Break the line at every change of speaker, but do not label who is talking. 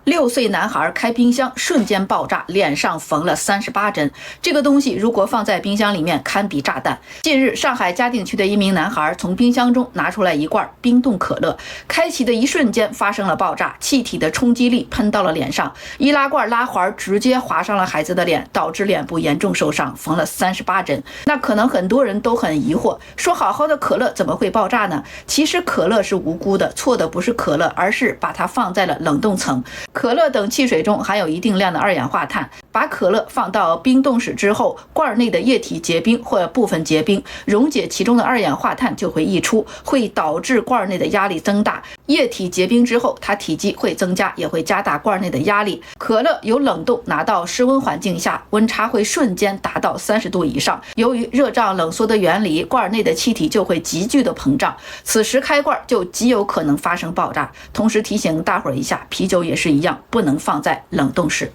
6岁男孩开冰箱瞬间爆炸，脸上缝了38针。这个东西如果放在冰箱里面，堪比炸弹。近日，上海嘉定区的一名男孩从冰箱中拿出来一罐冰冻可乐，开启的一瞬间发生了爆炸，气体的冲击力喷到了脸上，易拉罐拉环直接划伤了孩子的脸，导致脸部严重受伤，缝了38针。那可能很多人都很疑惑，说好好的可乐怎么会爆炸呢？其实可乐是无辜的，错的不是可乐，而是把它放在了冷冻层。可乐等汽水中含有一定量的二氧化碳，把可乐放到冰冻室之后，罐内的液体结冰或部分结冰，溶解其中的二氧化碳就会溢出，会导致罐内的压力增大。液体结冰之后，它体积会增加，也会加大罐内的压力。可乐由冷冻拿到室温环境下，温差会瞬间达到30度以上。由于热胀冷缩的原理，罐内的气体就会急剧的膨胀，此时开罐就极有可能发生爆炸。同时提醒大伙儿一下，啤酒也是一样，不能放在冷冻室。